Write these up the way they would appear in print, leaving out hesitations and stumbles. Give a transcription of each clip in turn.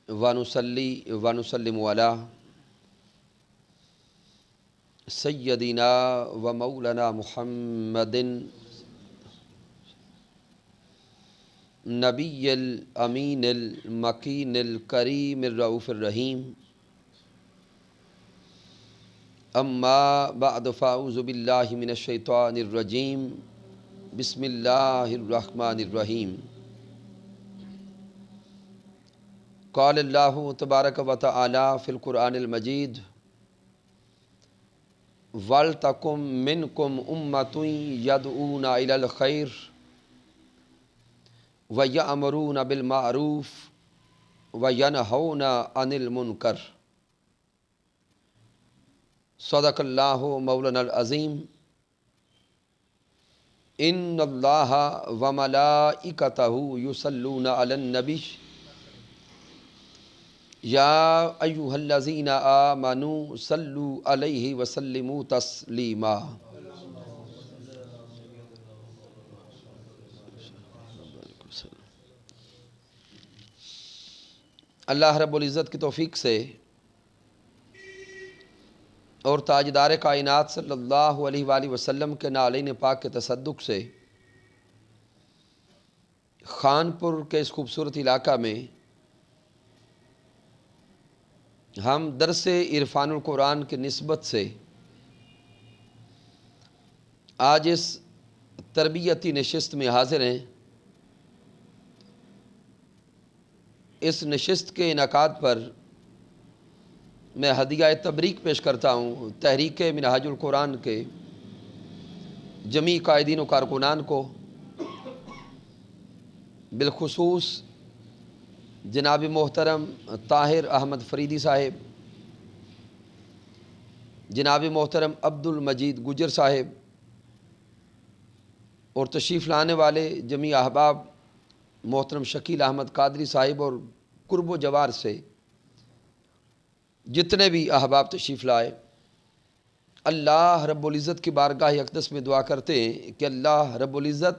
ونصلی ونسلم علی سیدنا و مولانا محمد نبی الامین المکین الکریم الرؤوف الرحیم اما بعد فاعوذ باللہ من الشیطان الرجیم بسم اللہ الرحمن الرحیم قال اللہ تبارک و تعالی فی القرآن المجید وَلْتَكُمْ مِنْكُمْ أُمَّةٌ يَدْعُونَ إِلَى الْخَيْرِ وَيَأْمُرُونَ بِالْمَعْرُوفِ وَيَنْهَوْنَ عَنِ الْمُنْكَرِ صدق اللہ مولانا العظیم ان اللہ وملائکتہ یصلون علی النبی یا ایہا الذین آمنوا صلوا علیہ وسلموا تسلیما۔ اللہ رب العزت کی توفیق سے اور تاجدار کائنات صلی اللہ علیہ وآلہ وسلم کے نالین پاک کے تصدق سے خانپور کے اس خوبصورت علاقہ میں ہم درس عرفان القرآن کی نسبت سے آج اس تربیتی نشست میں حاضر ہیں۔ اس نشست کے انعقاد پر میں ہدیہ تبریک پیش کرتا ہوں تحریک منہاج القرآن کے جمیع قائدین و کارکنان کو، بالخصوص جناب محترم طاہر احمد فریدی صاحب، جناب محترم عبد المجید گجر صاحب اور تشریف لانے والے جمیع احباب محترم شکیل احمد قادری صاحب اور قرب و جوار سے جتنے بھی احباب تشریف لائے۔ اللہ رب العزت کی بارگاہ اقدس میں دعا کرتے ہیں کہ اللہ رب العزت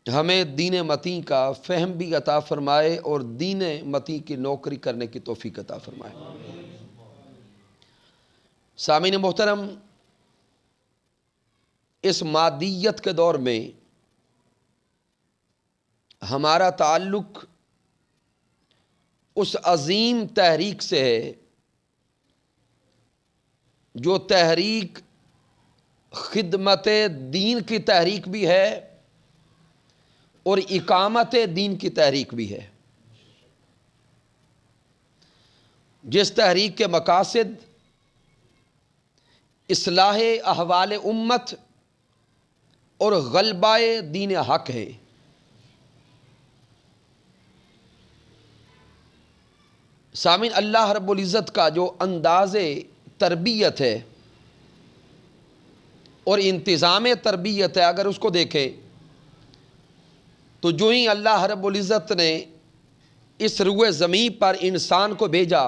ہمیں دین متیں کا فہم بھی عطا فرمائے اور دین متیں کی نوکری کرنے کی توفیق عطا فرمائے۔ سامعین محترم، اس مادیت کے دور میں ہمارا تعلق اس عظیم تحریک سے ہے جو تحریک خدمت دین کی تحریک بھی ہے اور اقامت دین کی تحریک بھی ہے، جس تحریک کے مقاصد اصلاح احوال امت اور غلبہ دین حق ہے۔ سامعین، اللہ رب العزت کا جو انداز تربیت ہے اور انتظام تربیت ہے، اگر اس کو دیکھیں تو جو ہی اللہ رب العزت نے اس روئے زمین پر انسان کو بھیجا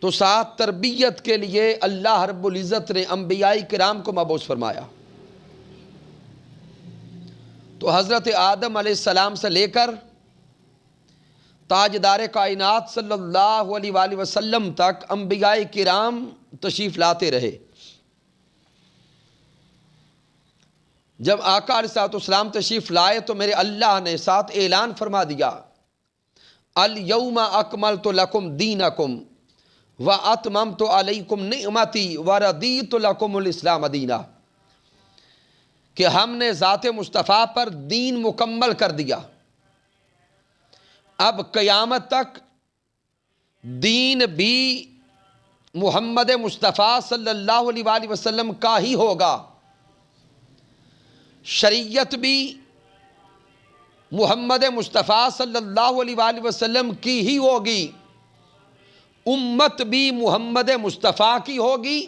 تو ساتھ تربیت کے لیے اللہ رب العزت نے انبیاء کرام کو مبعوث فرمایا۔ تو حضرت آدم علیہ السلام سے لے کر تاجدار کائنات صلی اللہ علیہ وآلہ وسلم تک انبیاء کرام تشریف لاتے رہے۔ جب آقا علیہ السلام تشریف لائے تو میرے اللہ نے ساتھ اعلان فرما دیا، الیوم اکملت لکم دینکم واتممت علیکم نعمتی ورضیت لکم الاسلام دینا، کہ ہم نے ذات مصطفیٰ پر دین مکمل کر دیا، اب قیامت تک دین بھی محمد مصطفیٰ صلی اللہ علیہ وآلہ وسلم کا ہی ہوگا، شریعت بھی محمد مصطفیٰ صلی اللہ علیہ وآلہ وسلم کی ہی ہوگی، امت بھی محمد مصطفیٰ کی ہوگی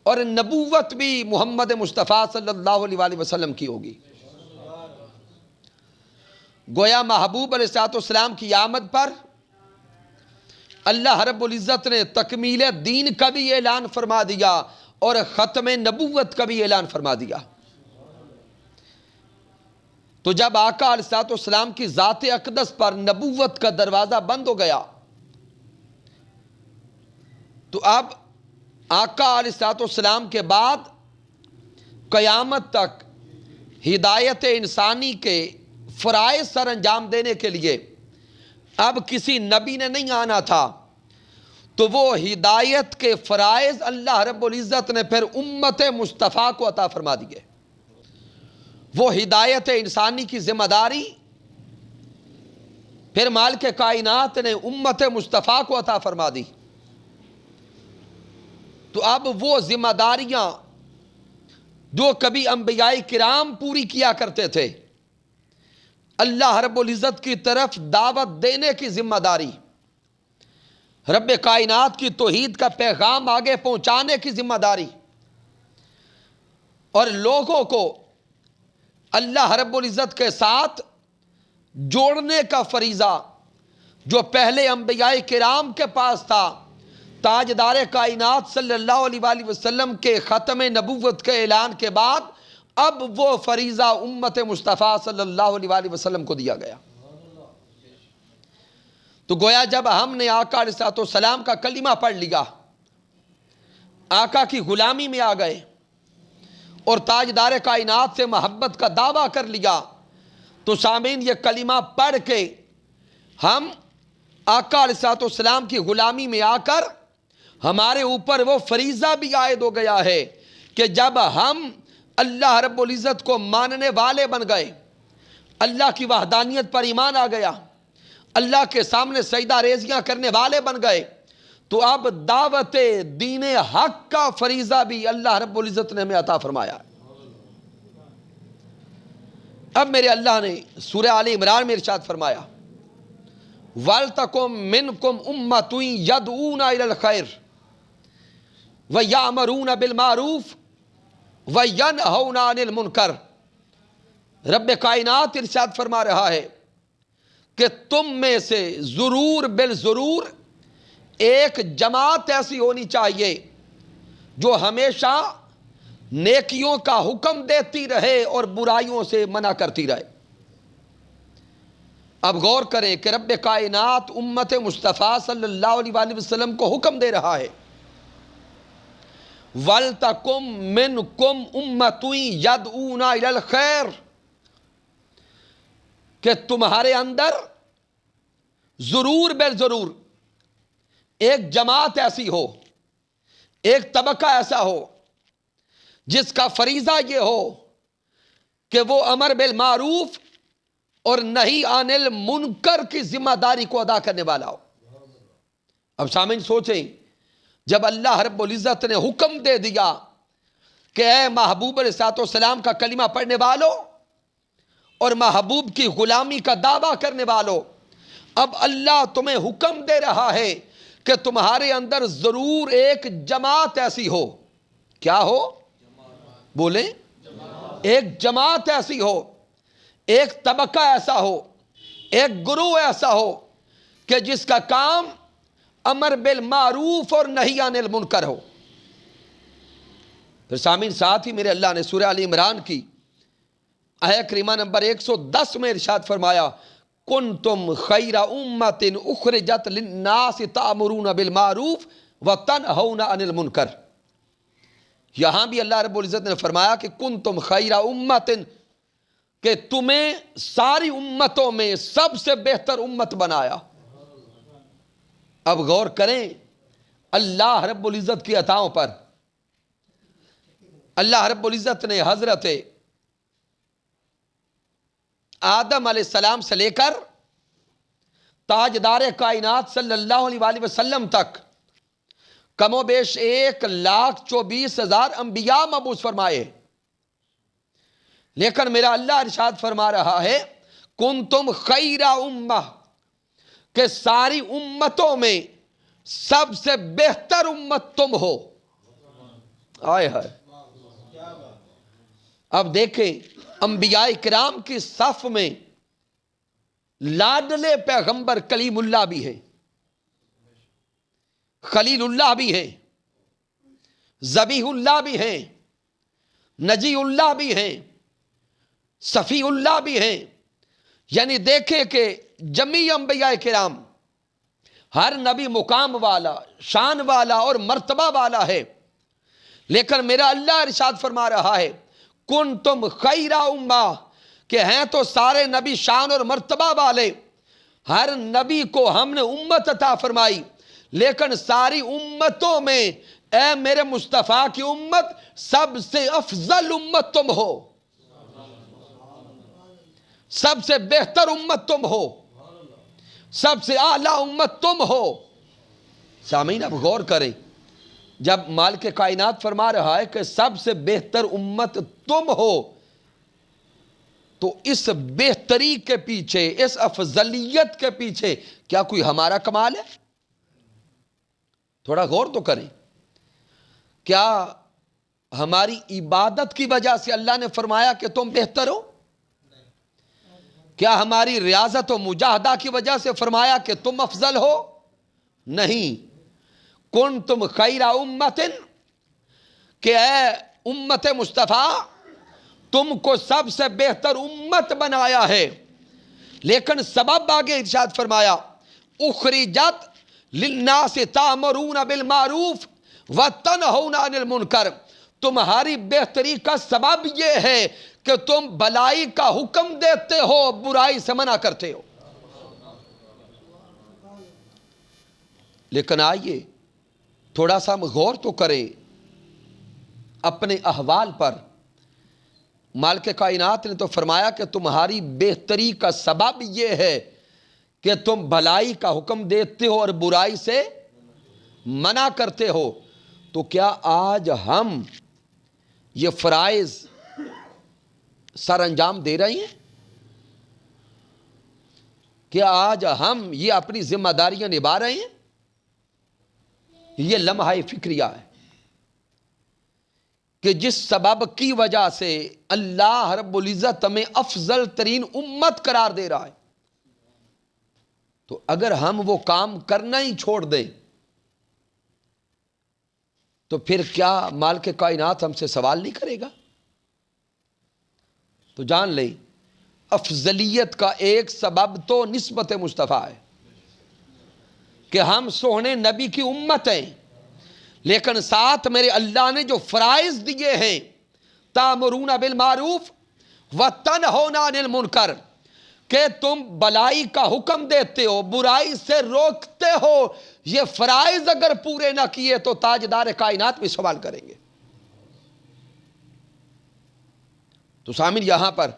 اور نبوت بھی محمد مصطفیٰ صلی اللہ علیہ وآلہ وسلم کی ہوگی۔ گویا محبوب علیہ السلام کی آمد پر اللہ رب العزت نے تکمیل دین کا بھی اعلان فرما دیا اور ختم نبوت کا بھی اعلان فرما دیا۔ تو جب آقا علیہ السلام کی ذات اقدس پر نبوت کا دروازہ بند ہو گیا تو اب آقا علیہ السلام کے بعد قیامت تک ہدایت انسانی کے فرائض سر انجام دینے کے لیے اب کسی نبی نے نہیں آنا تھا، تو وہ ہدایت کے فرائض اللہ رب العزت نے پھر امت مصطفیٰ کو عطا فرما دیے۔ وہ ہدایت انسانی کی ذمہ داری پھر مالک کائنات نے امت مصطفیٰ کو عطا فرما دی۔ تو اب وہ ذمہ داریاں جو کبھی انبیاء کرام پوری کیا کرتے تھے، اللہ رب العزت کی طرف دعوت دینے کی ذمہ داری، رب کائنات کی توحید کا پیغام آگے پہنچانے کی ذمہ داری، اور لوگوں کو اللہ رب العزت کے ساتھ جوڑنے کا فریضہ جو پہلے انبیاء کرام کے پاس تھا، تاجدار کائنات صلی اللہ علیہ وآلہ وسلم کے ختم نبوت کے اعلان کے بعد اب وہ فریضہ امت مصطفیٰ صلی اللہ علیہ وآلہ وسلم کو دیا گیا۔ تو گویا جب ہم نے آقا علیہ السلام کا کلمہ پڑھ لیا، آقا کی غلامی میں آ گئے اور تاجدار کائنات سے محبت کا دعویٰ کر لیا، تو سامعین یہ کلمہ پڑھ کے ہم آقا علیہ السلام کی غلامی میں آ کر ہمارے اوپر وہ فریضہ بھی عائد ہو گیا ہے کہ جب ہم اللہ رب العزت کو ماننے والے بن گئے، اللہ کی وحدانیت پر ایمان آ گیا، اللہ کے سامنے سجدہ ریزیاں کرنے والے بن گئے، تو اب دعوت دین حق کا فریضہ بھی اللہ رب العزت نے ہمیں عطا فرمایا۔ اب میرے اللہ نے سورہ آل عمران میں ارشاد فرمایا، وَلْتَكُمْ مِنْكُمْ أُمَّةٌ يَدْعُونَ إِلَى الْخَيْرِ وَيَأْمُرُونَ بِالْمَعْرُوفِ وَيَنْهَوْنَ عَنِ الْمُنْكَرِ۔ رب کائنات ارشاد فرما رہا ہے کہ تم میں سے ضرور بالضرور ایک جماعت ایسی ہونی چاہیے جو ہمیشہ نیکیوں کا حکم دیتی رہے اور برائیوں سے منع کرتی رہے۔ اب غور کریں کہ رب کائنات امت مصطفیٰ صلی اللہ علیہ وآلہ وسلم کو حکم دے رہا ہے، وَلْتَكُمْ مِنْكُمْ أُمَّةٌ يَدْعُونَ إِلَى الْخَيْرِ، کہ تمہارے اندر ضرور بالضرور ایک جماعت ایسی ہو، ایک طبقہ ایسا ہو جس کا فریضہ یہ ہو کہ وہ امر بالمعروف اور نہی عن المنکر کی ذمہ داری کو ادا کرنے والا ہو۔ اب سامعین سوچیں، جب اللہ رب العزت نے حکم دے دیا کہ اے محبوب علیہ السلام کا کلمہ پڑھنے والوں اور محبوب کی غلامی کا دعویٰ کرنے والوں، اب اللہ تمہیں حکم دے رہا ہے کہ تمہارے اندر ضرور ایک جماعت ایسی ہو۔ کیا ہو؟ بولیں، ایک جماعت ایسی ہو، ایک طبقہ ایسا ہو، ایک گروہ ایسا ہو کہ جس کا کام امر بالمعروف اور نہی عن المنکر ہو۔ پھر سامعین ساتھ ہی میرے اللہ نے سورہ آل عمران کی آیہ کریمہ نمبر 110 میں ارشاد فرمایا، کنتم خیر امت اخرجت للناس تأمرون بالمعروف وتنہون عن المنکر۔ یہاں بھی اللہ رب العزت نے فرمایا کہ کنتم خیر امت، کہ تمہیں ساری امتوں میں سب سے بہتر امت بنایا۔ اب غور کریں اللہ رب العزت کی عطاؤں پر۔ اللہ رب العزت نے حضرت آدم علیہ السلام سے لے کر تاجدار کائنات صلی اللہ علیہ وآلہ وسلم تک کم و بیش 1,24,000 انبیاء مبعوث فرمائے، لیکن میرا اللہ ارشاد فرما رہا ہے کنتم خیر امہ، کہ ساری امتوں میں سب سے بہتر امت تم ہو۔ آئے ہائے، اب دیکھیں انبیاء کرام کی صف میں لاڈلے پیغمبر کلیم اللہ بھی ہیں، خلیل اللہ بھی ہیں، ذبیح اللہ بھی ہیں، نجی اللہ بھی ہیں، صفی اللہ بھی ہیں. یعنی دیکھیں کہ جمیع انبیاء کرام ہر نبی مقام والا، شان والا اور مرتبہ والا ہے، لیکن میرا اللہ ارشاد فرما رہا ہے کنتم خیر امہ، کہ ہیں تو سارے نبی شان اور مرتبہ والے. ہر نبی کو ہم نے امت عطا فرمائی، لیکن ساری امتوں میں اے میرے مصطفیٰ کی امت سب سے افضل امت تم ہو، سب سے بہتر امت تم ہو، سب سے اعلیٰ امت تم ہو. سامعین اب غور کریں، جب مالک کائنات فرما رہا ہے کہ سب سے بہتر امت تم ہو، تو اس بہتری کے پیچھے، اس افضلیت کے پیچھے کیا کوئی ہمارا کمال ہے؟ تھوڑا غور تو کریں. کیا ہماری عبادت کی وجہ سے اللہ نے فرمایا کہ تم بہتر ہو؟ کیا ہماری ریاضت و مجاہدہ کی وجہ سے فرمایا کہ تم افضل ہو؟ نہیں. کنتم خیر امت، کہ اے امت مصطفیٰ تم کو سب سے بہتر امت بنایا ہے. لیکن سبب آگے ارشاد فرمایا اخرجت للناس تأمرون بالمعروف وتنہون عن المنکر. تمہاری بہتری کا سبب یہ ہے کہ تم بھلائی کا حکم دیتے ہو، برائی سے منع کرتے ہو. لیکن آئیے تھوڑا سا ہم غور تو کریں اپنے احوال پر. مالک کائنات نے تو فرمایا کہ تمہاری بہتری کا سبب یہ ہے کہ تم بھلائی کا حکم دیتے ہو اور برائی سے منع کرتے ہو. تو کیا آج ہم یہ فرائض سر انجام دے رہے ہیں؟ کیا آج ہم یہ اپنی ذمہ داریاں نبھا رہے ہیں؟ یہ لمحہ فکریہ ہے کہ جس سبب کی وجہ سے اللہ رب العزت ہمیں افضل ترین امت قرار دے رہا ہے، تو اگر ہم وہ کام کرنا ہی چھوڑ دیں تو پھر کیا مالک کائنات ہم سے سوال نہیں کرے گا؟ تو جان لیں افضلیت کا ایک سبب تو نسبت مصطفیٰ ہے کہ ہم سوہنے نبی کی امت ہیں، لیکن ساتھ میرے اللہ نے جو فرائض دیے ہیں تامرون بالمعروف وتنہون عن المنکر، کہ تم بلائی کا حکم دیتے ہو، برائی سے روکتے ہو، یہ فرائض اگر پورے نہ کیے تو تاجدار کائنات بھی سوال کریں گے. تو سامعین یہاں پر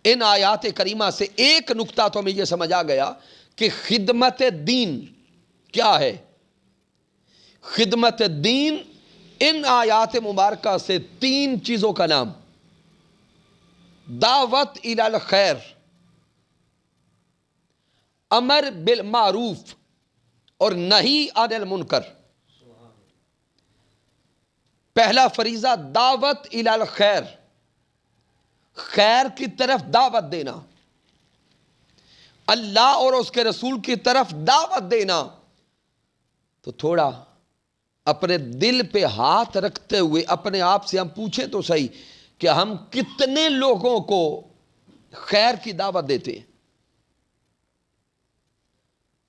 ان آیات کریمہ سے ایک نکتہ تو ہمیں یہ سمجھ آ گیا کہ خدمت دین کیا ہے. خدمت دین ان آیات مبارکہ سے تین چیزوں کا نام: دعوت الی الخیر، امر بالمعروف اور نہی عن المنکر. پہلا فریضہ دعوت الی الخیر، خیر کی طرف دعوت دینا، اللہ اور اس کے رسول کی طرف دعوت دینا. تو تھوڑا اپنے دل پہ ہاتھ رکھتے ہوئے اپنے آپ سے ہم پوچھیں تو صحیح کہ ہم کتنے لوگوں کو خیر کی دعوت دیتے ہیں؟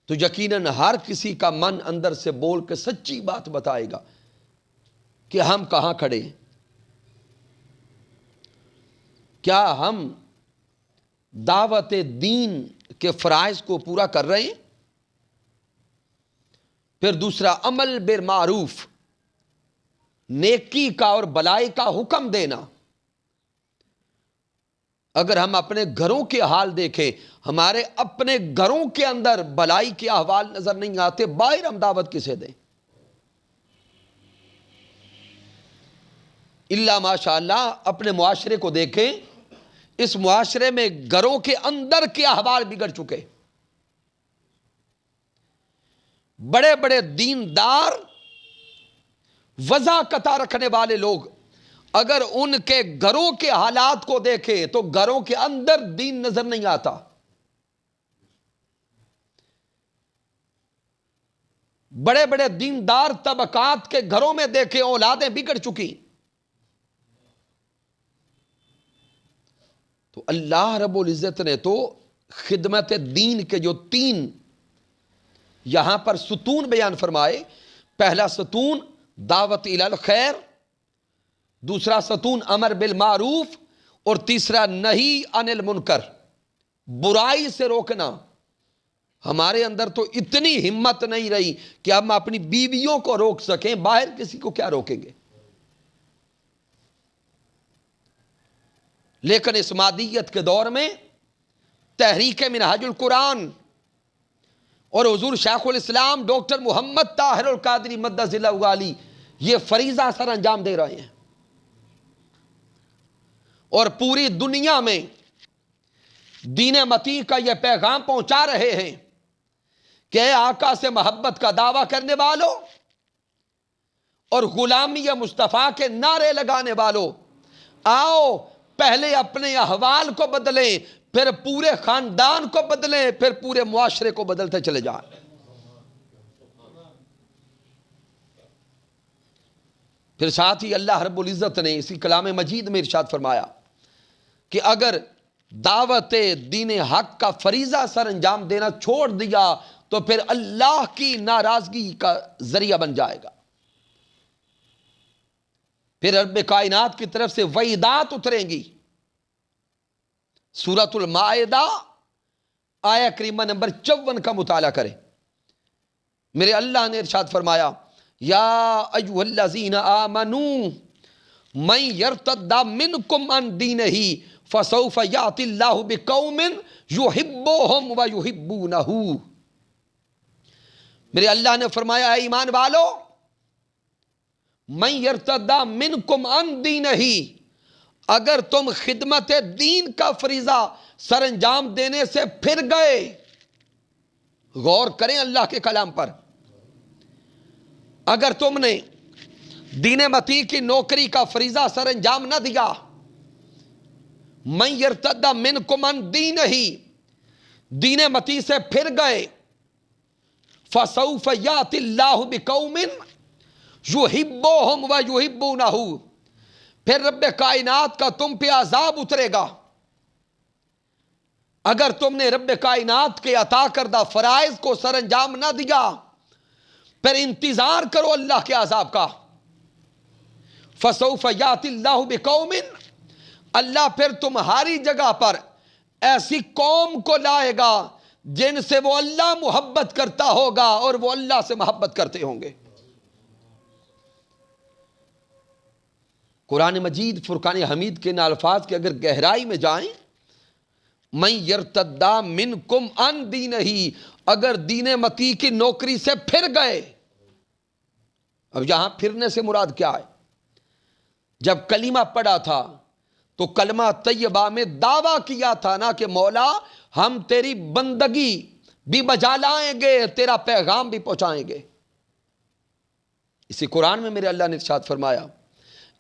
تو یقیناً ہر کسی کا من اندر سے بول کے سچی بات بتائے گا کہ ہم کہاں کھڑے ہیں. کیا ہم دعوت دین کے فرائض کو پورا کر رہے ہیں؟ پھر دوسرا عمل بالمعروف، نیکی کا اور بلائی کا حکم دینا. اگر ہم اپنے گھروں کے حال دیکھیں، ہمارے اپنے گھروں کے اندر بلائی کے احوال نظر نہیں آتے، باہر ہم دعوت کسے دیں؟ اللہ ماشاء اللہ اپنے معاشرے کو دیکھیں، اس معاشرے میں گھروں کے اندر کے احوال بگڑ چکے. بڑے بڑے دیندار وضاحت رکھنے والے لوگ اگر ان کے گھروں کے حالات کو دیکھیں تو گھروں کے اندر دین نظر نہیں آتا. بڑے بڑے دیندار طبقات کے گھروں میں دیکھیں اولادیں بگڑ چکی. تو اللہ رب العزت نے تو خدمت دین کے جو 3 یہاں پر ستون بیان فرمائے. پہلا ستون دعوت الی الخیر، دوسرا ستون امر بالمعروف، اور تیسرا نہی عن المنکر، برائی سے روکنا. ہمارے اندر تو اتنی ہمت نہیں رہی کہ ہم اپنی بیویوں کو روک سکیں، باہر کسی کو کیا روکیں گے. لیکن اس مادیت کے دور میں تحریک منہاج القرآن اور حضور شیخ الاسلام ڈاکٹر محمد طاہر القادری مدث اللہ علی یہ فریضہ سر انجام دے رہے ہیں، اور پوری دنیا میں دین متی کا یہ پیغام پہنچا رہے ہیں کہ اے آقا سے محبت کا دعویٰ کرنے والوں اور غلامی مصطفیٰ کے نعرے لگانے والوں، آؤ پہلے اپنے احوال کو بدلیں، پھر پورے خاندان کو بدلیں، پھر پورے معاشرے کو بدلتے چلے جائیں. پھر ساتھ ہی اللہ رب العزت نے اسی کلام مجید میں ارشاد فرمایا کہ اگر دعوت دین حق کا فریضہ سر انجام دینا چھوڑ دیا تو پھر اللہ کی ناراضگی کا ذریعہ بن جائے گا. پھر رب کائنات کی طرف سے وعیدات اتریں گی. سورۃ المائدہ آیہ کریمہ نمبر 54 کا مطالعہ کریں. میرے اللہ نے ارشاد فرمایا یا ایھا الذین آمنوا من یرتد منکم عن دینہ فسوف یأتی اللہ بقوم یحبونہم ویحبونہ. میرے اللہ نے فرمایا اے ایمان والو، من یرتد منکم عن دینہ، اگر تم خدمت دین کا فریضہ سر انجام دینے سے پھر گئے. غور کریں اللہ کے کلام پر. اگر تم نے دین متی کی نوکری کا فریضہ سر انجام نہ دیا، من یرتد منکم عن دینہ، دین متی سے پھر گئے، فسوف یأتی اللہ بقوم یحبونہم ویحبونہ، پھر رب کائنات کا تم پہ عذاب اترے گا. اگر تم نے رب کائنات کے عطا کردہ فرائض کو سر انجام نہ دیا، پھر انتظار کرو اللہ کے عذاب کا. فسوف یأتی اللہ بقوم، اللہ پھر تمہاری جگہ پر ایسی قوم کو لائے گا جن سے وہ اللہ محبت کرتا ہوگا اور وہ اللہ سے محبت کرتے ہوں گے. قرآن مجید فرقان حمید کے ان الفاظ کے اگر گہرائی میں جائیں، من یرتد منکم عن دینہ، اگر دین متی کی نوکری سے پھر گئے. اب یہاں پھرنے سے مراد کیا ہے؟ جب کلمہ پڑھا تھا تو کلمہ طیبہ میں دعویٰ کیا تھا نا کہ مولا ہم تیری بندگی بھی بجا لائیں گے، تیرا پیغام بھی پہنچائیں گے. اسی قرآن میں میرے اللہ نے ارشاد فرمایا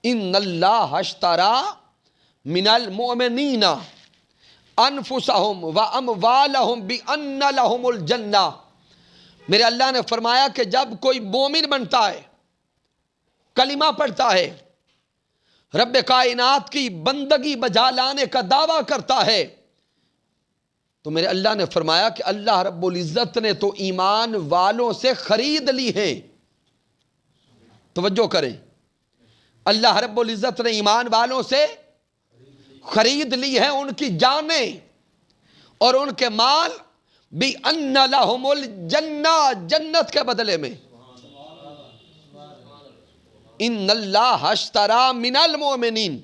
ان اللہ اشتری من المؤمنین انفسہم واموالہم بان لہم الجنہ. میرے اللہ نے فرمایا کہ جب کوئی مومن بنتا ہے، کلمہ پڑھتا ہے، رب کائنات کی بندگی بجا لانے کا دعویٰ کرتا ہے، تو میرے اللہ نے فرمایا کہ اللہ رب العزت نے تو ایمان والوں سے خرید لی ہیں. توجہ کریں، اللہ رب العزت نے ایمان والوں سے خرید لی ہے ان کی جانیں اور ان کے مال، بِأَنَّ لَهُمُ الْجَنَّةَ، جنت کے بدلے میں. ان اللہ اشتری من المؤمنین،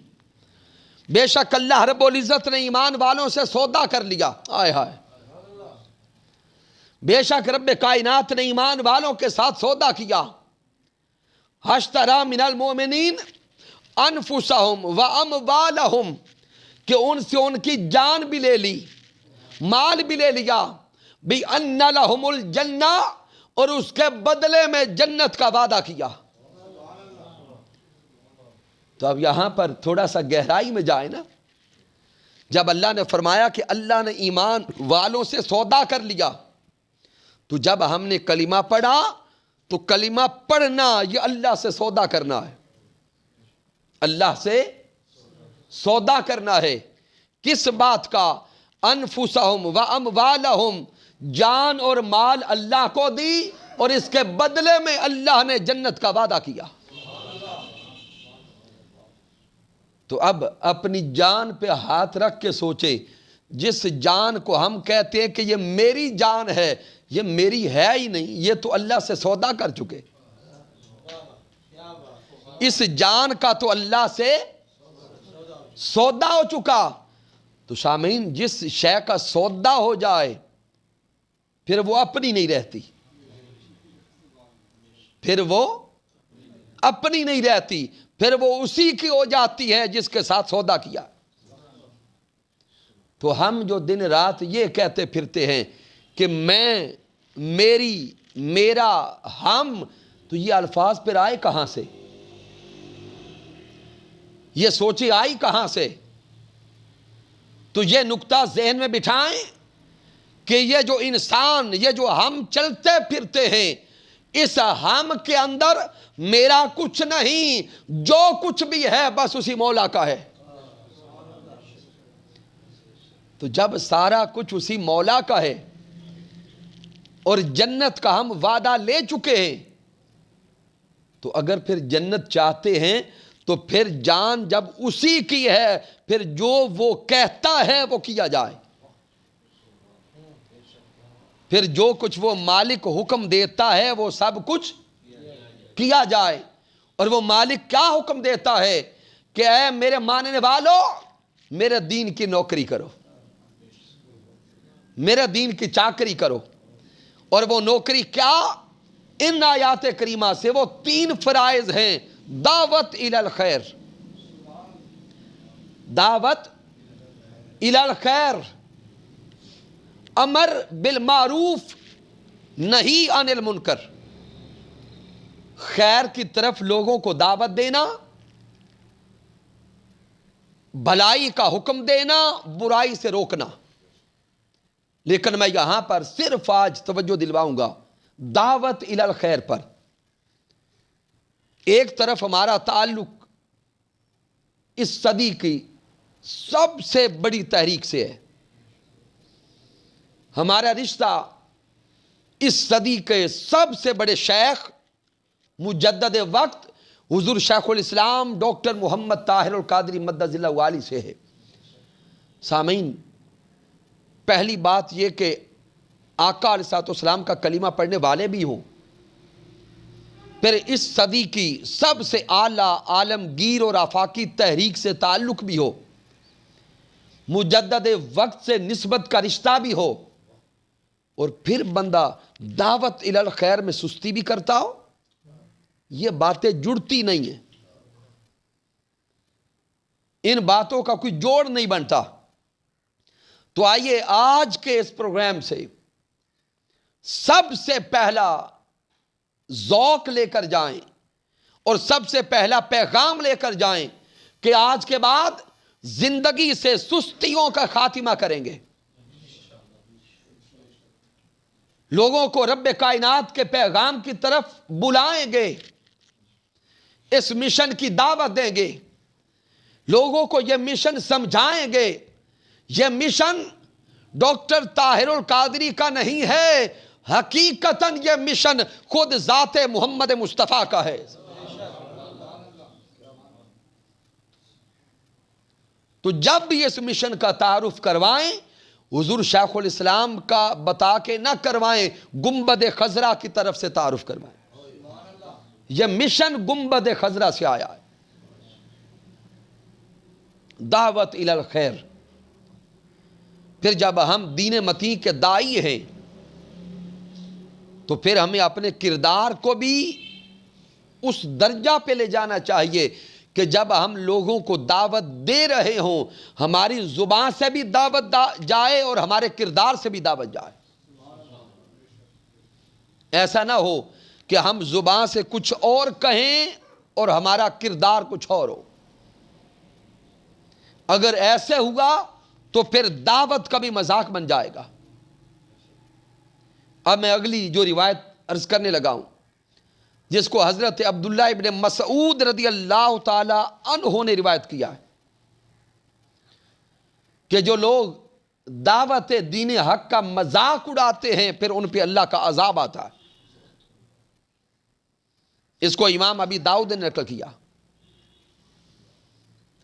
بے شک اللہ رب العزت نے ایمان والوں سے سودا کر لیا. آئے ہائے، بے شک رب کائنات نے ایمان والوں کے ساتھ سودا کیا. اشتری من المؤمنین انفسہم واموالہم، کہ ان سے ان کی جان بھی لے لی، مال بھی لے لیا. بِأَنَّ لَهُمُ الْجَنَّةَ، اور اس کے بدلے میں جنت کا وعدہ کیا. تو اب یہاں پر تھوڑا سا گہرائی میں جائے نا. جب اللہ نے فرمایا کہ اللہ نے ایمان والوں سے سودا کر لیا، تو جب ہم نے کلمہ پڑھا تو کلمہ پڑھنا یہ اللہ سے سودا کرنا ہے. اللہ سے سودا کرنا ہے کس بات کا؟ انفسہم و اموالہم، جان اور مال اللہ کو دی، اور اس کے بدلے میں اللہ نے جنت کا وعدہ کیا۔ تو اب اپنی جان پہ ہاتھ رکھ کے سوچے، جس جان کو ہم کہتے ہیں کہ یہ میری جان ہے، یہ میری ہے ہی نہیں، یہ تو اللہ سے سودا کر چکے۔ اس جان کا تو اللہ سے سودا ہو چکا۔ تو سامعین، جس شے کا سودا ہو جائے پھر وہ اپنی نہیں رہتی، پھر وہ اپنی نہیں رہتی، پھر وہ اسی کی ہو جاتی ہے جس کے ساتھ سودا کیا۔ تو ہم جو دن رات یہ کہتے پھرتے ہیں کہ میں، میری، میرا، ہم، تو یہ الفاظ پھر آئے کہاں سے؟ یہ سوچی آئی کہاں سے؟ تو یہ نقطہ ذہن میں بٹھائیں کہ یہ جو انسان، یہ جو ہم چلتے پھرتے ہیں، اس ہم کے اندر میرا کچھ نہیں، جو کچھ بھی ہے بس اسی مولا کا ہے۔ تو جب سارا کچھ اسی مولا کا ہے اور جنت کا ہم وعدہ لے چکے ہیں، تو اگر پھر جنت چاہتے ہیں تو پھر جان جب اسی کی ہے، پھر جو وہ کہتا ہے وہ کیا جائے، پھر جو کچھ وہ مالک حکم دیتا ہے وہ سب کچھ کیا جائے۔ اور وہ مالک کیا حکم دیتا ہے کہ اے میرے ماننے والو، میرے دین کی نوکری کرو، میرے دین کی چاکری کرو۔ اور وہ نوکری کیا؟ ان آیات کریمہ سے وہ 3 فرائض ہیں۔ دعوت الی الخیر، دعوت الی الخیر، امر بالمعروف، نہی عن المنکر، خیر کی طرف لوگوں کو دعوت دینا، بھلائی کا حکم دینا، برائی سے روکنا۔ لیکن میں یہاں پر صرف آج توجہ دلواؤں گا دعوت الی الخیر پر۔ ایک طرف ہمارا تعلق اس صدی کی سب سے بڑی تحریک سے ہے، ہمارا رشتہ اس صدی کے سب سے بڑے شیخ مجدد وقت حضور شیخ الاسلام ڈاکٹر محمد طاہر القادری مدد اللہ علی سے ہے۔ سامعین، پہلی بات یہ کہ آقا علیہ السلام کا کلمہ پڑھنے والے بھی ہوں، پھر اس صدی کی سب سے اعلیٰ عالمگیر اور آفاقی تحریک سے تعلق بھی ہو، مجدد وقت سے نسبت کا رشتہ بھی ہو، اور پھر بندہ دعوت الی الخیر میں سستی بھی کرتا ہو، یہ باتیں جڑتی نہیں ہیں، ان باتوں کا کوئی جوڑ نہیں بنتا۔ تو آئیے آج کے اس پروگرام سے سب سے پہلا ذوق لے کر جائیں اور سب سے پہلا پیغام لے کر جائیں کہ آج کے بعد زندگی سے سستیوں کا خاتمہ کریں گے، لوگوں کو رب کائنات کے پیغام کی طرف بلائیں گے، اس مشن کی دعوت دیں گے، لوگوں کو یہ مشن سمجھائیں گے۔ یہ مشن ڈاکٹر طاہر القادری کا نہیں ہے، حقیقتاً یہ مشن خود ذات محمد مصطفیٰ کا ہے۔ تو جب بھی اس مشن کا تعارف کروائیں، حضور شیخ الاسلام کا بتا کے نہ کروائیں، گنبد خضرا کی طرف سے تعارف کروائیں۔ یہ مشن گنبد خضرا سے آیا ہے، دعوت الی الخیر۔ پھر جب ہم دین متین کے داعی ہیں تو پھر ہمیں اپنے کردار کو بھی اس درجہ پہ لے جانا چاہیے کہ جب ہم لوگوں کو دعوت دے رہے ہوں، ہماری زبان سے بھی دعوت جائے اور ہمارے کردار سے بھی دعوت جائے۔ ایسا نہ ہو کہ ہم زبان سے کچھ اور کہیں اور ہمارا کردار کچھ اور ہو۔ اگر ایسے ہوا تو پھر دعوت کا بھی مذاق بن جائے گا۔ اب میں اگلی جو روایت عرض کرنے لگا ہوں، جس کو حضرت عبداللہ ابن مسعود رضی اللہ تعالی عنہ نے روایت کیا ہے، کہ جو لوگ دعوت دین حق کا مذاق اڑاتے ہیں پھر ان پہ اللہ کا عذاب آتا ہے. اس کو امام ابی داؤد نے نقل کیا.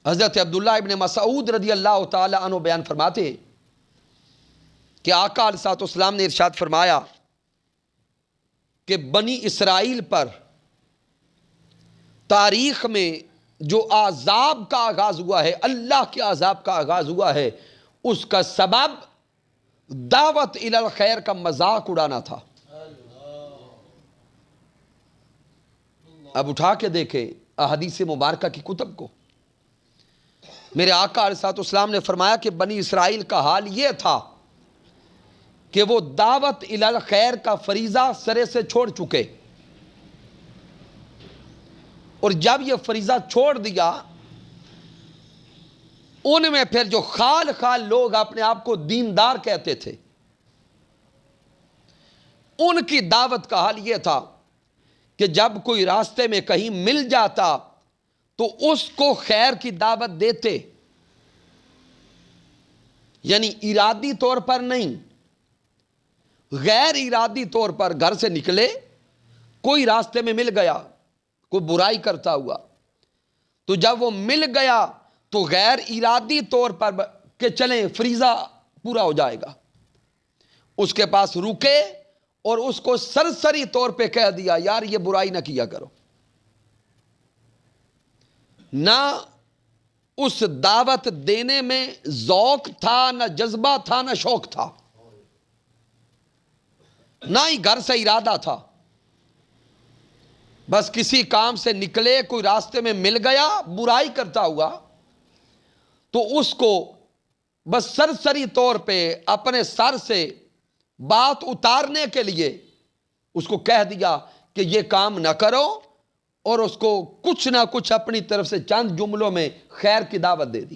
حضرت عبداللہ ابن مسعود رضی اللہ تعالی عنہ بیان فرماتے ہیں کہ آقا علیہ الصلوۃ والسلام نے ارشاد فرمایا کہ بنی اسرائیل پر تاریخ میں جو عذاب کا آغاز ہوا ہے، اللہ کے عذاب کا آغاز ہوا ہے، اس کا سبب دعوت الی الخیر کا مذاق اڑانا تھا. اب اٹھا کے دیکھیں احادیث مبارکہ کی کتب کو. میرے آقا علیہ الصلوۃ والسلام نے فرمایا کہ بنی اسرائیل کا حال یہ تھا کہ وہ دعوت الی الخیر کا فریضہ سرے سے چھوڑ چکے، اور جب یہ فریضہ چھوڑ دیا ان میں پھر جو خال خال لوگ اپنے آپ کو دیندار کہتے تھے، ان کی دعوت کا حال یہ تھا کہ جب کوئی راستے میں کہیں مل جاتا تو اس کو خیر کی دعوت دیتے، یعنی ارادی طور پر نہیں، غیر ارادی طور پر گھر سے نکلے، کوئی راستے میں مل گیا کوئی برائی کرتا ہوا، تو جب وہ مل گیا تو غیر ارادی طور پر کہ چلیں فریضہ پورا ہو جائے گا، اس کے پاس رکے اور اس کو سرسری طور پہ کہہ دیا یار یہ برائی نہ کیا کرو. نہ اس دعوت دینے میں ذوق تھا، نہ جذبہ تھا، نہ شوق تھا، نہ ہی گھر سے ارادہ تھا. بس کسی کام سے نکلے، کوئی راستے میں مل گیا برائی کرتا ہوا تو اس کو بس سرسری طور پہ اپنے سر سے بات اتارنے کے لیے اس کو کہہ دیا کہ یہ کام نہ کرو، اور اس کو کچھ نہ کچھ اپنی طرف سے چند جملوں میں خیر کی دعوت دے دی.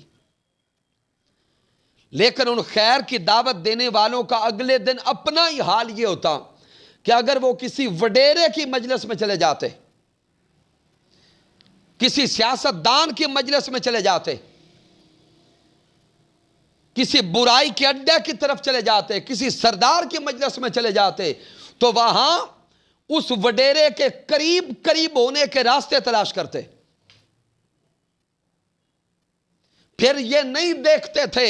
لیکن ان خیر کی دعوت دینے والوں کا اگلے دن اپنا ہی حال یہ ہوتا کہ اگر وہ کسی وڈیرے کی مجلس میں چلے جاتے، کسی سیاستدان کی مجلس میں چلے جاتے، کسی برائی کے اڈے کی طرف چلے جاتے، کسی سردار کی مجلس میں چلے جاتے، تو وہاں اس وڈیرے کے قریب قریب ہونے کے راستے تلاش کرتے. پھر یہ نہیں دیکھتے تھے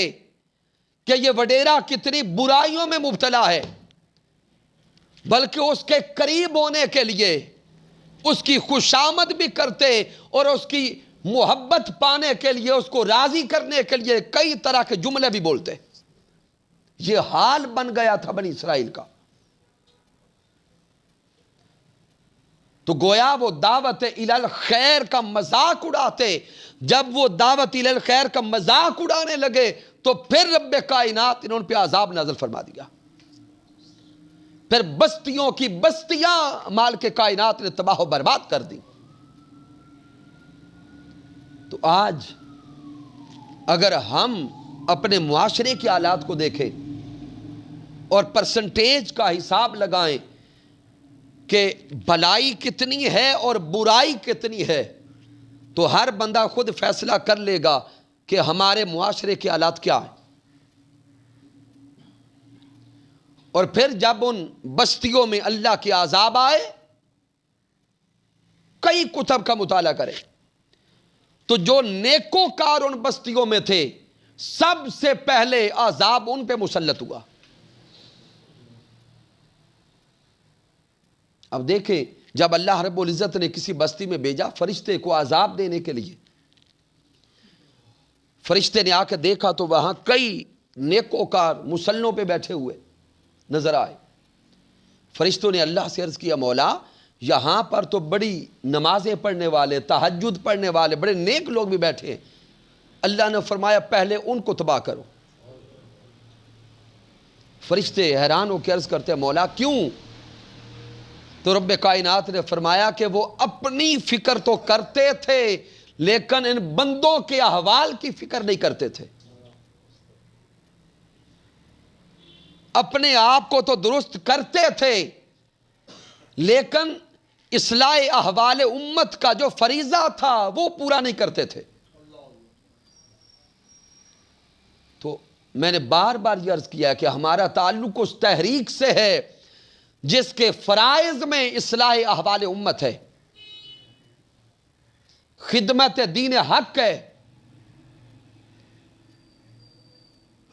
کہ یہ وڈیرا کتنی برائیوں میں مبتلا ہے، بلکہ اس کے قریب ہونے کے لیے اس کی خوشامد بھی کرتے اور اس کی محبت پانے کے لیے، اس کو راضی کرنے کے لیے کئی طرح کے جملے بھی بولتے. یہ حال بن گیا تھا بنی اسرائیل کا. تو گویا وہ دعوت الی الخیر کا مذاق اڑاتے. جب وہ دعوت الی الخیر کا مذاق اڑانے لگے تو پھر رب کائنات نے ان پہ عذاب نازل فرما دیا. پھر بستیوں کی بستیاں مالک کائنات نے تباہ و برباد کر دی. تو آج اگر ہم اپنے معاشرے کے حالات کو دیکھیں اور پرسنٹیج کا حساب لگائیں کہ بھلائی کتنی ہے اور برائی کتنی ہے، تو ہر بندہ خود فیصلہ کر لے گا کہ ہمارے معاشرے کے حالات کیا ہیں. اور پھر جب ان بستیوں میں اللہ کے عذاب آئے، کئی کتب کا مطالعہ کرے تو جو نیکوکار ان بستیوں میں تھے سب سے پہلے عذاب ان پہ مسلط ہوا. اب دیکھیں جب اللہ رب العزت نے کسی بستی میں بھیجا فرشتے کو عذاب دینے کے لیے، فرشتے نے آ کے دیکھا تو وہاں کئی نیکوکار مسلوں پہ بیٹھے ہوئے نظر آئے. فرشتوں نے اللہ سے عرض کیا مولا یہاں پر تو بڑی نمازیں پڑھنے والے، تہجد پڑھنے والے، بڑے نیک لوگ بھی بیٹھے ہیں. اللہ نے فرمایا پہلے ان کو تباہ کرو. فرشتے حیران ہو کے عرض کرتے ہیں مولا کیوں؟ تو رب کائنات نے فرمایا کہ وہ اپنی فکر تو کرتے تھے لیکن ان بندوں کے احوال کی فکر نہیں کرتے تھے. اپنے آپ کو تو درست کرتے تھے لیکن اصلاح احوال امت کا جو فریضہ تھا وہ پورا نہیں کرتے تھے. تو میں نے بار بار یہ عرض کیا کہ ہمارا تعلق اس تحریک سے ہے جس کے فرائض میں اصلاح احوال امت ہے، خدمت دین حق ہے،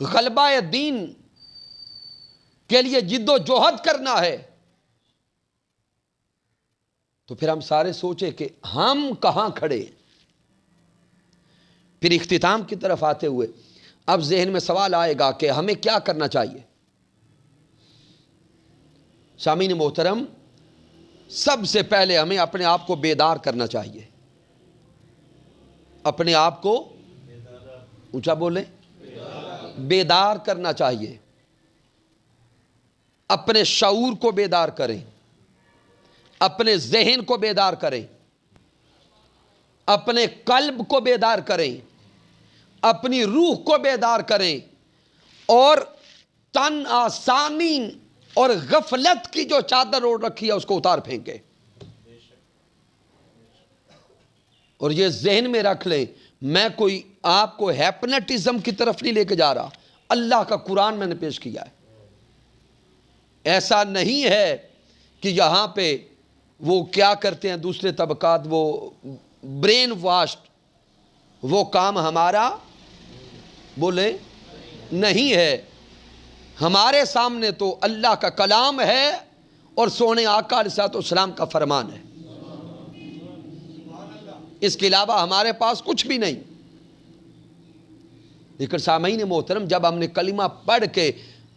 غلبہ دین کے لیے جد و جہد کرنا ہے۔ تو پھر ہم سارے سوچے کہ ہم کہاں کھڑے۔ پھر اختتام کی طرف آتے ہوئے اب ذہن میں سوال آئے گا کہ ہمیں کیا کرنا چاہیے۔ سامعین محترم، سب سے پہلے ہمیں اپنے آپ کو بیدار کرنا چاہیے۔ اپنے آپ کو اونچا بولیں، بیدار کرنا چاہیے۔ اپنے شعور کو بیدار کریں، اپنے ذہن کو بیدار کریں، اپنے قلب کو بیدار کریں، اپنی روح کو بیدار کریں، اور تن آسانی اور غفلت کی جو چادر اوڑھ رکھی ہے اس کو اتار پھینکیں۔ اور یہ ذہن میں رکھ لیں، میں کوئی آپ کو ہیپنٹزم کی طرف نہیں لے کے جا رہا، اللہ کا قرآن میں نے پیش کیا ہے۔ ایسا نہیں ہے کہ یہاں پہ وہ کیا کرتے ہیں دوسرے طبقات، وہ برین واشڈ، وہ کام ہمارا بولے نہیں ہے۔ ہمارے سامنے تو اللہ کا کلام ہے اور سونے آقا علیہ السلام کا فرمان ہے، اس کے علاوہ ہمارے پاس کچھ بھی نہیں۔ لیکن سامعین محترم، جب ہم نے کلمہ پڑھ کے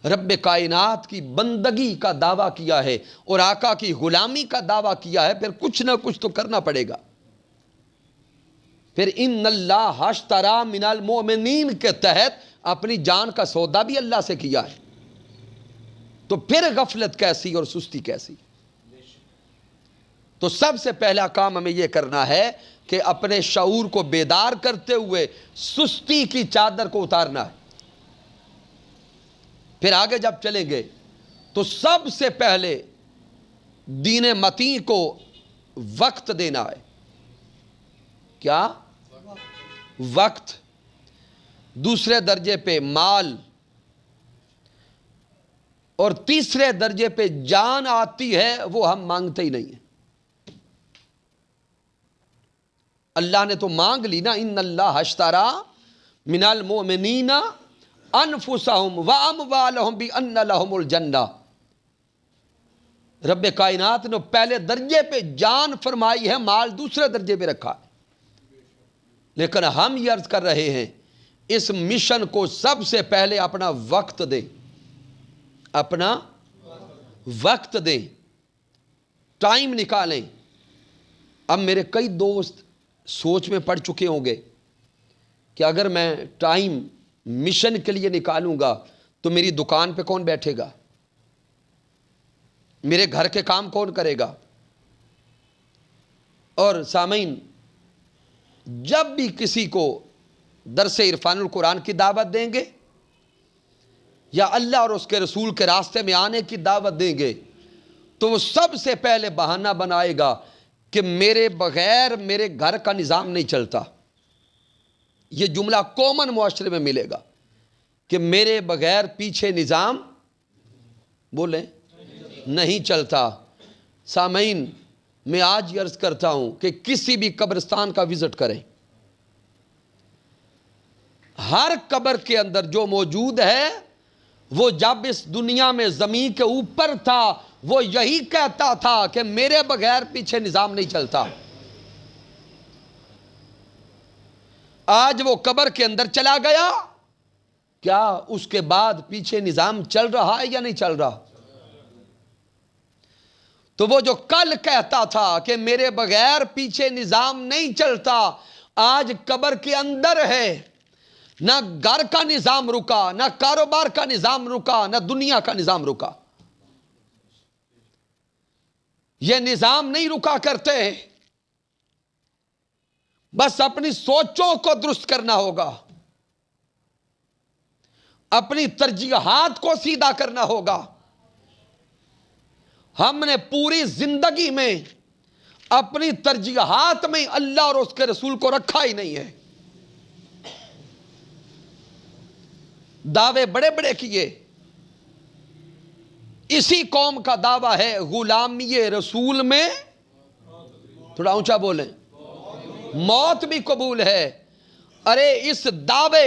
رب کائنات کی بندگی کا دعویٰ کیا ہے اور آقا کی غلامی کا دعویٰ کیا ہے، پھر کچھ نہ کچھ تو کرنا پڑے گا۔ پھر ان اللہ اشتری من المؤمنین کے تحت اپنی جان کا سودا بھی اللہ سے کیا ہے، تو پھر غفلت کیسی اور سستی کیسی۔ تو سب سے پہلا کام ہمیں یہ کرنا ہے کہ اپنے شعور کو بیدار کرتے ہوئے سستی کی چادر کو اتارنا ہے۔ پھر آگے جب چلیں گے تو سب سے پہلے دین متین کو وقت دینا ہے۔ کیا؟ وقت۔ دوسرے درجے پہ مال، اور تیسرے درجے پہ جان آتی ہے، وہ ہم مانگتے ہی نہیں ہیں۔ اللہ نے تو مانگ لی نا، ان اللہ اشتری من المؤمنین انفسہم واموالہم بان لہم الجنہ۔ رب کائنات نے پہلے درجے پہ جان فرمائی ہے، مال دوسرے درجے پہ رکھا ہے۔ لیکن ہم یہ عرض کر رہے ہیں، اس مشن کو سب سے پہلے اپنا وقت دیں، اپنا وقت دیں، ٹائم نکالیں۔ اب میرے کئی دوست سوچ میں پڑ چکے ہوں گے کہ اگر میں ٹائم مشن کے لیے نکالوں گا تو میری دکان پہ کون بیٹھے گا، میرے گھر کے کام کون کرے گا۔ اور سامعین، جب بھی کسی کو درس عرفان القرآن کی دعوت دیں گے یا اللہ اور اس کے رسول کے راستے میں آنے کی دعوت دیں گے تو وہ سب سے پہلے بہانہ بنائے گا کہ میرے بغیر میرے گھر کا نظام نہیں چلتا۔ یہ جملہ کامن معاشرے میں ملے گا کہ میرے بغیر پیچھے نظام بولیں نہیں چلتا۔ سامعین، میں آج یہ عرض کرتا ہوں کہ کسی بھی قبرستان کا وزٹ کریں، ہر قبر کے اندر جو موجود ہے وہ جب اس دنیا میں زمین کے اوپر تھا وہ یہی کہتا تھا کہ میرے بغیر پیچھے نظام نہیں چلتا۔ آج وہ قبر کے اندر چلا گیا، کیا اس کے بعد پیچھے نظام چل رہا ہے یا نہیں چل رہا؟ تو وہ جو کل کہتا تھا کہ میرے بغیر پیچھے نظام نہیں چلتا، آج قبر کے اندر ہے۔ نہ گھر کا نظام رکا، نہ کاروبار کا نظام رکا، نہ دنیا کا نظام رکا۔ یہ نظام نہیں رکا کرتے، بس اپنی سوچوں کو درست کرنا ہوگا، اپنی ترجیحات کو سیدھا کرنا ہوگا۔ ہم نے پوری زندگی میں اپنی ترجیحات میں اللہ اور اس کے رسول کو رکھا ہی نہیں ہے۔ دعوے بڑے بڑے کیے. اسی قوم کا دعویٰ ہے غلامی رسول میں، تھوڑا اونچا بولیں، موت بھی قبول ہے. ارے اس دعوے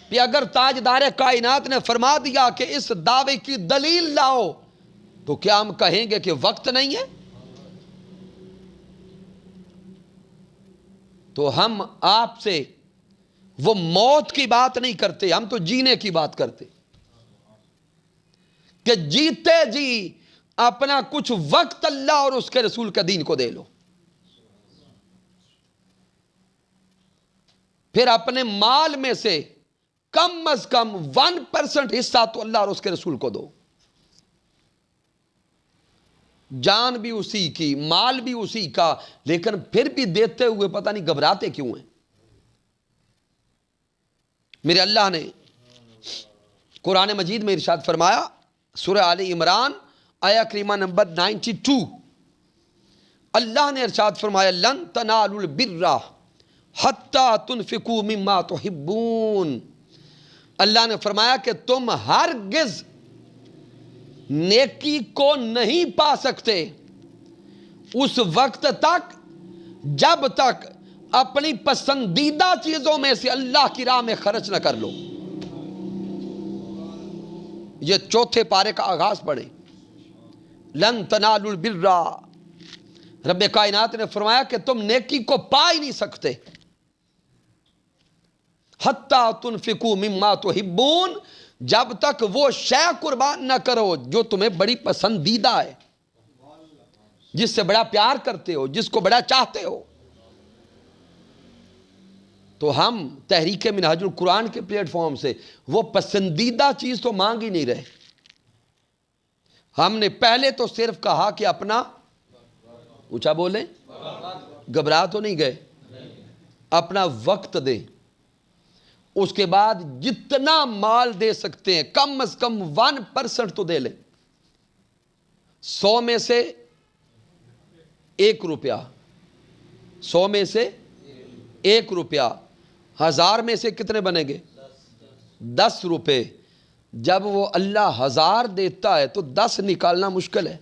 پہ اگر تاجدار کائنات نے فرما دیا کہ اس دعوے کی دلیل لاؤ تو کیا ہم کہیں گے کہ وقت نہیں ہے؟ تو ہم آپ سے وہ موت کی بات نہیں کرتے، ہم تو جینے کی بات کرتے کہ جیتے جی اپنا کچھ وقت اللہ اور اس کے رسول کے دین کو دے لو، پھر اپنے مال میں سے کم از کم 1% حصہ تو اللہ اور اس کے رسول کو دو. جان بھی اسی کی، مال بھی اسی کا، لیکن پھر بھی دیتے ہوئے پتہ نہیں گھبراتے کیوں ہیں. میرے اللہ نے قرآن مجید میں ارشاد فرمایا، سورہ آل عمران آیہ کریمہ نمبر 92، اللہ نے ارشاد فرمایا لن تنالوا البر حتی تنفقوا مما تحبون. اللہ نے فرمایا کہ تم ہرگز نیکی کو نہیں پا سکتے اس وقت تک جب تک اپنی پسندیدہ چیزوں میں سے اللہ کی راہ میں خرچ نہ کر لو. یہ چوتھے پارے کا آغاز پڑھیں، لن تنالوا البر. رب کائنات نے فرمایا کہ تم نیکی کو پا ہی نہیں سکتے حتی تنفقوا مما تحبون، جب تک وہ شے قربان نہ کرو جو تمہیں بڑی پسندیدہ ہے، جس سے بڑا پیار کرتے ہو، جس کو بڑا چاہتے ہو. تو ہم تحریک منہاج القرآن کے پلیٹ فارم سے وہ پسندیدہ چیز تو مانگ ہی نہیں رہے. ہم نے پہلے تو صرف کہا کہ اپنا، اونچا بولیں، گھبرا تو نہیں گئے، اپنا وقت دیں. اس کے بعد جتنا مال دے سکتے ہیں کم از کم 1% تو دے لیں. 100 میں سے 1 روپیہ، 100 میں سے 1 روپیہ، 1000 میں سے کتنے بنیں گے؟ 10 روپے. جب وہ اللہ 1000 دیتا ہے تو 10 نکالنا مشکل ہے.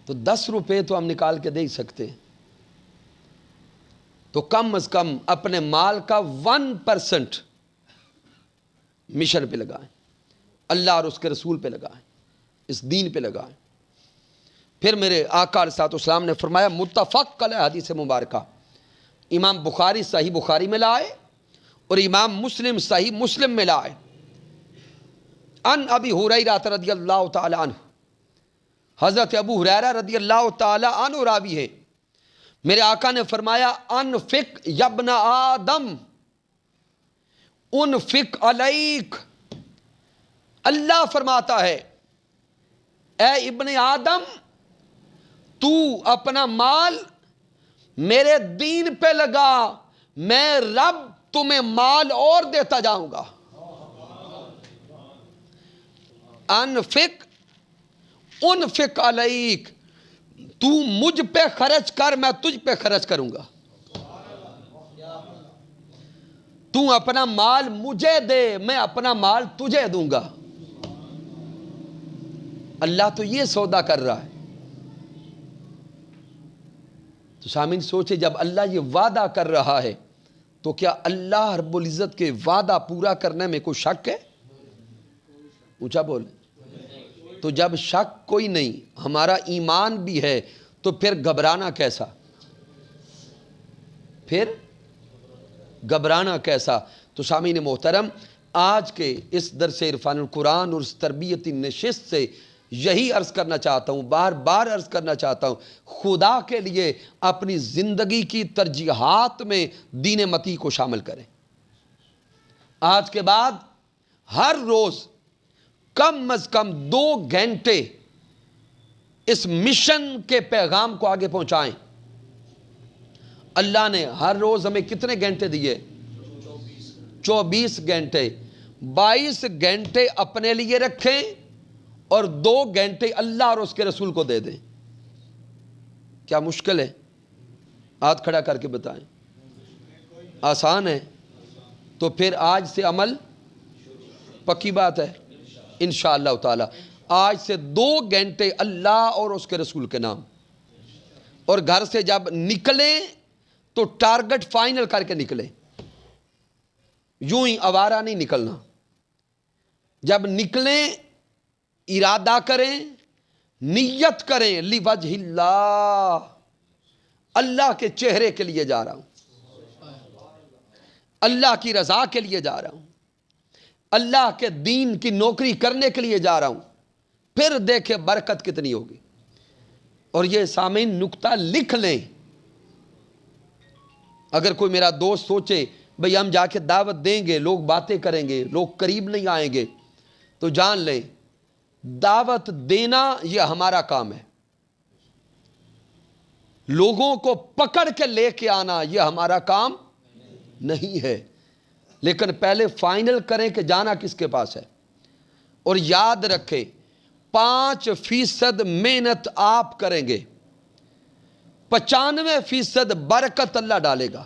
تو 10 روپے تو ہم نکال کے دے ہی سکتے ہیں. تو کم از کم اپنے مال کا 1% مشن پہ لگائیں، اللہ اور اس کے رسول پہ لگائیں، اس دین پہ لگائیں. پھر میرے آقا علیہ الصلوۃ والسلام نے فرمایا، متفق علیہ حدیث مبارکہ، امام بخاری صحیح بخاری میں لائے اور امام مسلم صحیح مسلم میں لائے. ان ابی ہریرہ رضی اللہ تعالی عنہ، حضرت ابو ہریرہ رضی اللہ تعالی عنہ راوی ہے. میرے آقا نے فرمایا، انفق یابن آدم انفق علیک. اللہ فرماتا ہے، اے ابن آدم، تو اپنا مال میرے دین پہ لگا، میں رب تمہیں مال اور دیتا جاؤں گا. انفق علیک، تو مجھ پہ خرچ کر، میں تجھ پہ خرچ کروں گا. تو اپنا مال مجھے دے، میں اپنا مال تجھے دوں گا. اللہ تو یہ سودا کر رہا ہے. تو سامعین سوچے، جب اللہ یہ وعدہ کر رہا ہے تو کیا اللہ رب العزت کے وعدہ پورا کرنے میں کوئی شک ہے؟ اونچا بول. تو جب شک کوئی نہیں، ہمارا ایمان بھی ہے، تو پھر گھبرانا کیسا؟ پھر گھبرانا کیسا؟ تو سامعین محترم، آج کے اس درس عرفان القرآن اور اس تربیتی نشست سے یہی عرض کرنا چاہتا ہوں، بار بار عرض کرنا چاہتا ہوں، خدا کے لیے اپنی زندگی کی ترجیحات میں دین متی کو شامل کریں. آج کے بعد ہر روز کم از کم 2 گھنٹے اس مشن کے پیغام کو آگے پہنچائیں. اللہ نے ہر روز ہمیں کتنے گھنٹے دیے؟ 24 گھنٹے. 22 گھنٹے اپنے لیے رکھیں اور 2 گھنٹے اللہ اور اس کے رسول کو دے دیں. کیا مشکل ہے؟ ہاتھ کھڑا کر کے بتائیں. آسان ہے؟ تو پھر آج سے عمل پکی بات ہے انشاءاللہ تعالی. آج سے 2 گھنٹے اللہ اور اس کے رسول کے نام. اور گھر سے جب نکلیں تو ٹارگٹ فائنل کر کے نکلیں, یوں ہی آوارہ نہیں نکلنا. جب نکلیں ارادہ کریں, نیت کریں, لِوَجْهِ اللہ, اللہ کے چہرے کے لیے جا رہا ہوں, اللہ کی رضا کے لیے جا رہا ہوں, اللہ کے دین کی نوکری کرنے کے لیے جا رہا ہوں. پھر دیکھیں برکت کتنی ہوگی. اور یہ سامعین نکتہ لکھ لیں. اگر کوئی میرا دوست سوچے بھئی ہم جا کے دعوت دیں گے, لوگ باتیں کریں گے, لوگ قریب نہیں آئیں گے, تو جان لیں دعوت دینا یہ ہمارا کام ہے, لوگوں کو پکڑ کے لے کے آنا یہ ہمارا کام نہیں ہے. لیکن پہلے فائنل کریں کہ جانا کس کے پاس ہے. اور یاد رکھیں 5% محنت آپ کریں گے, 95% برکت اللہ ڈالے گا.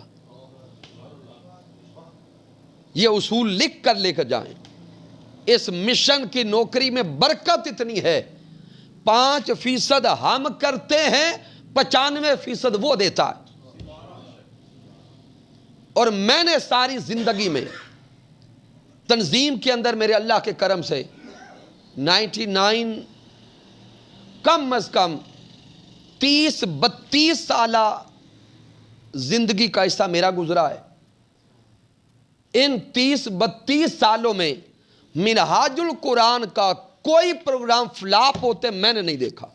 یہ اصول لکھ کر لے کر جائیں. اس مشن کی نوکری میں برکت اتنی ہے, 5% ہم کرتے ہیں, 95% وہ دیتا ہے. اور میں نے ساری زندگی میں تنظیم کے اندر میرے اللہ کے کرم سے 99 کم از کم 30-32 سالہ زندگی کا حصہ میرا گزرا ہے. ان 30-32 سالوں میں منہاج القرآن کا کوئی پروگرام فلاپ ہوتے میں نے نہیں دیکھا.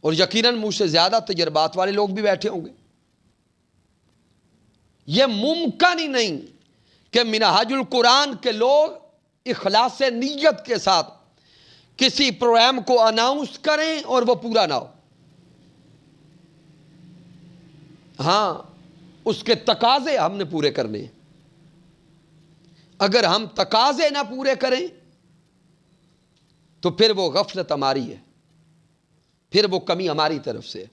اور یقیناً مجھ سے زیادہ تجربات والے لوگ بھی بیٹھے ہوں گے. یہ ممکن ہی نہیں کہ منہاج القرآن کے لوگ اخلاص نیت کے ساتھ کسی پروگرام کو اناؤنس کریں اور وہ پورا نہ ہو. ہاں اس کے تقاضے ہم نے پورے کرنے ہیں. اگر ہم تقاضے نہ پورے کریں تو پھر وہ غفلت ہماری ہے, پھر وہ کمی ہماری طرف سے.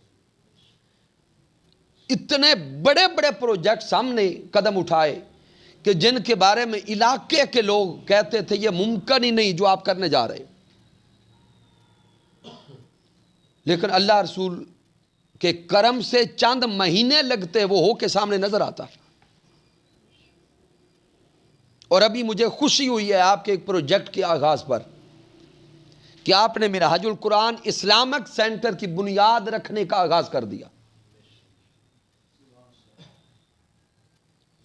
اتنے بڑے بڑے پروجیکٹس ہم نے قدم اٹھائے کہ جن کے بارے میں علاقے کے لوگ کہتے تھے یہ ممکن ہی نہیں جو آپ کرنے جا رہے ہیں. لیکن اللہ رسول کے کرم سے چند مہینے لگتے وہ ہو کے سامنے نظر آتا. اور ابھی مجھے خوشی ہوئی ہے آپ کے ایک پروجیکٹ کے آغاز پر کہ آپ نے منہاج القرآن اسلامک سینٹر کی بنیاد رکھنے کا آغاز کر دیا.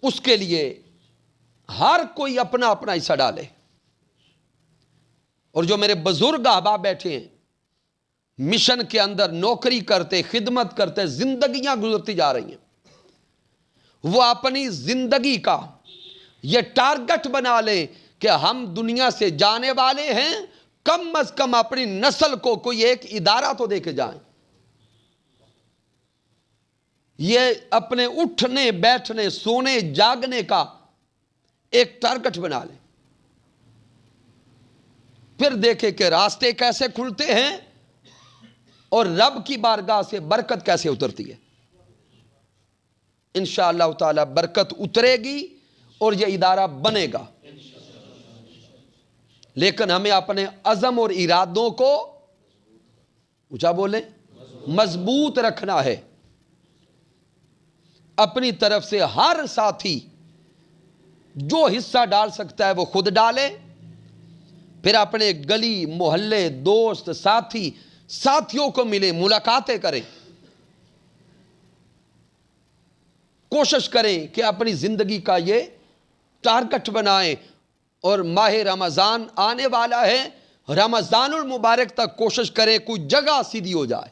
اس کے لیے ہر کوئی اپنا اپنا حصہ ڈالے. اور جو میرے بزرگ احباب بیٹھے ہیں مشن کے اندر نوکری کرتے, خدمت کرتے, زندگیاں گزرتی جا رہی ہیں, وہ اپنی زندگی کا یہ ٹارگٹ بنا لیں کہ ہم دنیا سے جانے والے ہیں, کم از کم اپنی نسل کو کوئی ایک ادارہ تو دے کے جائیں. یہ اپنے اٹھنے بیٹھنے سونے جاگنے کا ایک ٹارگٹ بنا لیں. پھر دیکھیں کہ راستے کیسے کھلتے ہیں اور رب کی بارگاہ سے برکت کیسے اترتی ہے. انشاءاللہ تعالی برکت اترے گی اور یہ ادارہ بنے گا. لیکن ہمیں اپنے عزم اور ارادوں کو اونچا بولیں مضبوط رکھنا ہے. اپنی طرف سے ہر ساتھی جو حصہ ڈال سکتا ہے وہ خود ڈالے. پھر اپنے گلی محلے دوست ساتھیوں کو ملے, ملاقاتیں کریں, کوشش کریں کہ اپنی زندگی کا یہ ٹارگٹ بنائیں. اور ماہ رمضان آنے والا ہے, رمضان المبارک تک کوشش کریں کوئی جگہ سیدھی ہو جائے.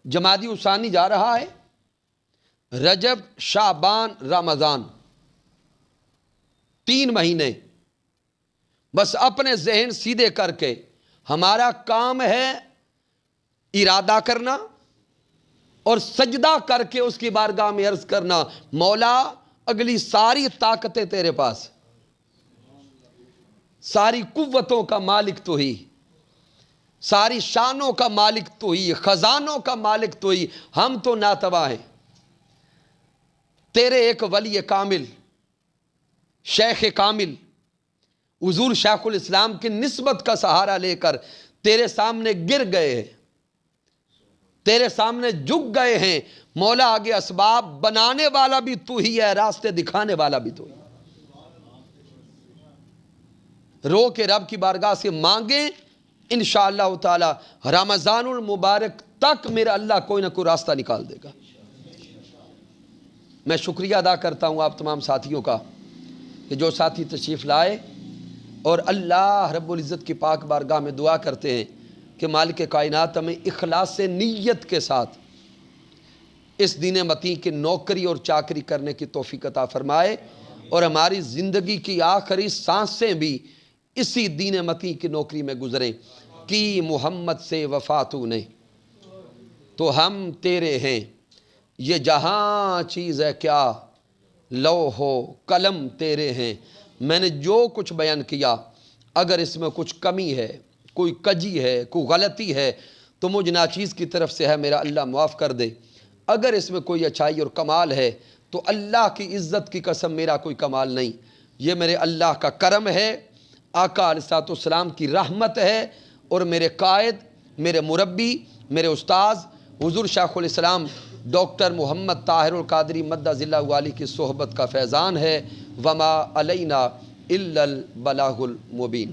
جمادی الثانی جا رہا ہے, رجب شعبان رمضان 3 مہینے. بس اپنے ذہن سیدھے کر کے ہمارا کام ہے ارادہ کرنا اور سجدہ کر کے اس کی بارگاہ میں عرض کرنا, مولا اگلی ساری طاقتیں تیرے پاس, ساری قوتوں کا مالک تو ہی, ساری شانوں کا مالک تو ہی, خزانوں کا مالک تو ہی, ہم تو ناتواں ہیں. تیرے ایک ولی کامل، شیخ کامل حضور شیخ الاسلام کی نسبت کا سہارا لے کر تیرے سامنے گر گئے ہیں، تیرے سامنے جھک گئے ہیں۔ مولا آگے اسباب بنانے والا بھی تو ہی ہے، راستے دکھانے والا بھی تو ہی۔ رو کے رب کی بارگاہ سے مانگیں، انشاءاللہ تعالی رمضان المبارک تک میرا اللہ کوئی نہ کوئی راستہ نکال دے گا۔ میں شکریہ ادا کرتا ہوں آپ تمام ساتھیوں کا کہ جو ساتھی تشریف لائے، اور اللہ رب العزت کی پاک بارگاہ میں دعا کرتے ہیں کہ مالک کائنات ہمیں اخلاص نیت کے ساتھ اس دین متیں کی نوکری اور چاکری کرنے کی توفیق عطا فرمائے، اور ہماری زندگی کی آخری سانسیں بھی اسی دین متیں کی نوکری میں گزریں۔ کی محمد سے وفا تو نے تو ہم تیرے ہیں، یہ جہاں چیز ہے کیا لوح و قلم تیرے ہیں۔ میں نے جو کچھ بیان کیا اگر اس میں کچھ کمی ہے، کوئی کجی ہے، کوئی غلطی ہے تو مجھ ناچیز کی طرف سے ہے، میرا اللہ معاف کر دے۔ اگر اس میں کوئی اچھائی اور کمال ہے تو اللہ کی عزت کی قسم میرا کوئی کمال نہیں، یہ میرے اللہ کا کرم ہے، آقا علیہ السلام کی رحمت ہے، اور میرے قائد، میرے مربی، میرے استاذ حضور شیخ الاسلام ڈاکٹر محمد طاہر القادری مدہ ذلہ والی کی صحبت کا فیضان ہے۔ وما علینا الا البلاغ المبین۔